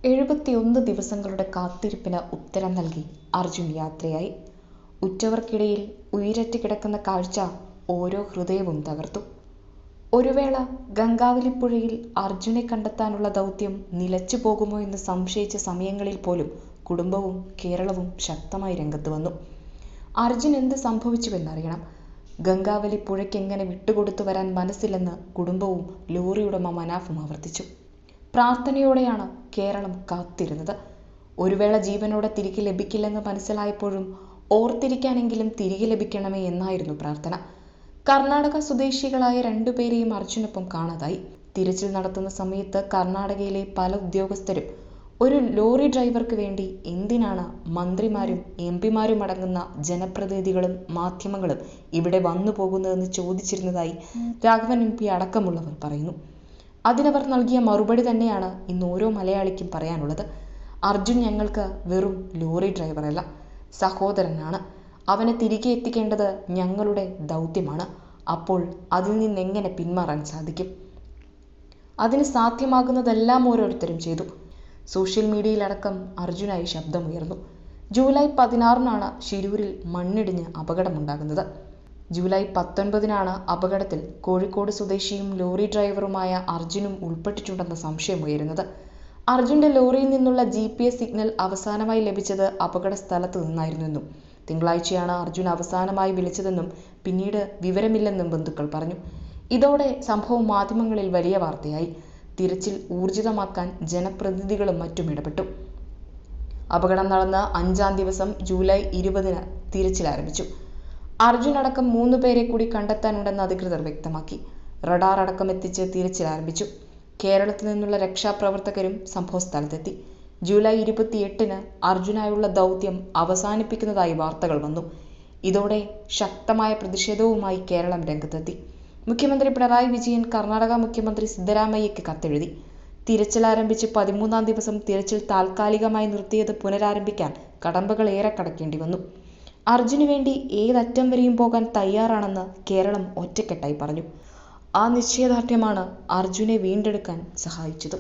71 ദിവസങ്ങളുടെ കാത്തിരിപ്പിന് ഉത്തരം നൽകി അർജുൻ യാത്രയായി. ഉറ്റവർക്കിടയിൽ ഉയിരറ്റ് കിടക്കുന്ന കാഴ്ച ഓരോ ഹൃദയവും തകർത്തു. ഒരു വേള ഗംഗാവലിപ്പുഴയിൽ അർജുനെ കണ്ടെത്താനുള്ള ദൗത്യം നിലച്ചു പോകുമോ എന്ന് സംശയിച്ച സമയങ്ങളിൽ പോലും കുടുംബവും കേരളവും ശക്തമായി രംഗത്ത് വന്നു. അർജുൻ എന്ത് സംഭവിച്ചുവെന്നറിയണം. ഗംഗാവലിപ്പുഴയ്ക്കെങ്ങനെ വിട്ടുകൊടുത്തു വരാൻ മനസ്സില്ലെന്ന് കുടുംബവും ലോറി ഉടമ മനാഫും ആവർത്തിച്ചു. പ്രാർത്ഥനയോടെയാണ് കേരളം കാത്തിരുന്നത്. ഒരു വേള ജീവനോടെ തിരികെ ലഭിക്കില്ലെന്ന് മനസ്സിലായപ്പോഴും ഓർത്തിരിക്കാനെങ്കിലും തിരികെ ലഭിക്കണമേ എന്നായിരുന്നു പ്രാർത്ഥന. കർണാടക സ്വദേശികളായ രണ്ടുപേരെയും അർജുനൊപ്പം കാണാതായി. തിരച്ചിൽ നടത്തുന്ന സമയത്ത് കർണാടകയിലെ പല ഉദ്യോഗസ്ഥരും ഒരു ലോറി ഡ്രൈവർക്ക് വേണ്ടി എന്തിനാണ് മന്ത്രിമാരും എംപിമാരും അടങ്ങുന്ന ജനപ്രതിനിധികളും മാധ്യമങ്ങളും ഇവിടെ വന്നു പോകുന്നതെന്ന് ചോദിച്ചിരുന്നതായി രാഘവൻ MP അടക്കമുള്ളവർ പറയുന്നു. അതിനവർ നൽകിയ മറുപടി തന്നെയാണ് ഇന്ന് ഓരോ മലയാളിക്കും പറയാനുള്ളത്. അർജുൻ ഞങ്ങൾക്ക് വെറും ലോറി ഡ്രൈവറല്ല, സഹോദരനാണ്. അവനെ തിരികെ എത്തിക്കേണ്ടത് ഞങ്ങളുടെ ദൗത്യമാണ്. അപ്പോൾ അതിൽ നിന്നെങ്ങനെ പിന്മാറാൻ സാധിക്കും? അതിന് സാധ്യമാകുന്നതെല്ലാം ഓരോരുത്തരും ചെയ്തു. സോഷ്യൽ മീഡിയയിലടക്കം അർജുനായി ശബ്ദമുയർന്നു. ജൂലൈ 16-നാണ് ശിരൂരിൽ മണ്ണിടിഞ്ഞ് അപകടമുണ്ടാകുന്നത്. ജൂലൈ 19-നാണ് അപകടത്തിൽ കോഴിക്കോട് സ്വദേശിയും ലോറി ഡ്രൈവറുമായ അർജുനും ഉൾപ്പെട്ടിട്ടുണ്ടെന്ന സംശയമുയരുന്നത്. അർജുന്റെ ലോറിയിൽ നിന്നുള്ള GPS സിഗ്നൽ അവസാനമായി ലഭിച്ചത് അപകട സ്ഥലത്ത് നിന്നായിരുന്നെന്നും തിങ്കളാഴ്ചയാണ് അർജുൻ അവസാനമായി വിളിച്ചതെന്നും പിന്നീട് വിവരമില്ലെന്നും ബന്ധുക്കൾ പറഞ്ഞു. ഇതോടെ സംഭവം മാധ്യമങ്ങളിൽ വലിയ വാർത്തയായി. തിരച്ചിൽ ഊർജിതമാക്കാൻ ജനപ്രതിനിധികളും മറ്റും ഇടപെട്ടു. അപകടം നടന്ന 5-ാം ദിവസം ജൂലൈ 20-ന് തിരച്ചിൽ ആരംഭിച്ചു. അർജുൻ അടക്കം 3 പേരെ കൂടി കണ്ടെത്താനുണ്ടെന്ന് അധികൃതർ വ്യക്തമാക്കി. റഡാർ അടക്കം എത്തിച്ച് തിരച്ചിൽ ആരംഭിച്ചു. കേരളത്തിൽ നിന്നുള്ള രക്ഷാപ്രവർത്തകരും സംഭവസ്ഥലത്തെത്തി. ജൂലൈ 28-ന് അർജുനായുള്ള ദൗത്യം അവസാനിപ്പിക്കുന്നതായി വാർത്തകൾ വന്നു. ഇതോടെ ശക്തമായ പ്രതിഷേധവുമായി കേരളം രംഗത്തെത്തി. മുഖ്യമന്ത്രി പിണറായി വിജയൻ കർണാടക മുഖ്യമന്ത്രി സിദ്ധരാമയ്യയ്ക്ക് കത്തെഴുതി. തിരച്ചിൽ ആരംഭിച്ച് 13-ാം ദിവസം തിരച്ചിൽ താൽക്കാലികമായി നിർത്തിയത് പുനരാരംഭിക്കാൻ കടമ്പകൾ ഏറെ കടക്കേണ്ടി വന്നു. അർജുന് വേണ്ടി ഏതറ്റം വരെയും പോകാൻ തയ്യാറാണെന്ന് കേരളം ഒറ്റക്കെട്ടായി പറഞ്ഞു. ആ നിശ്ചയദാർഢ്യമാണ് അർജുനെ വീണ്ടെടുക്കാൻ സഹായിച്ചത്.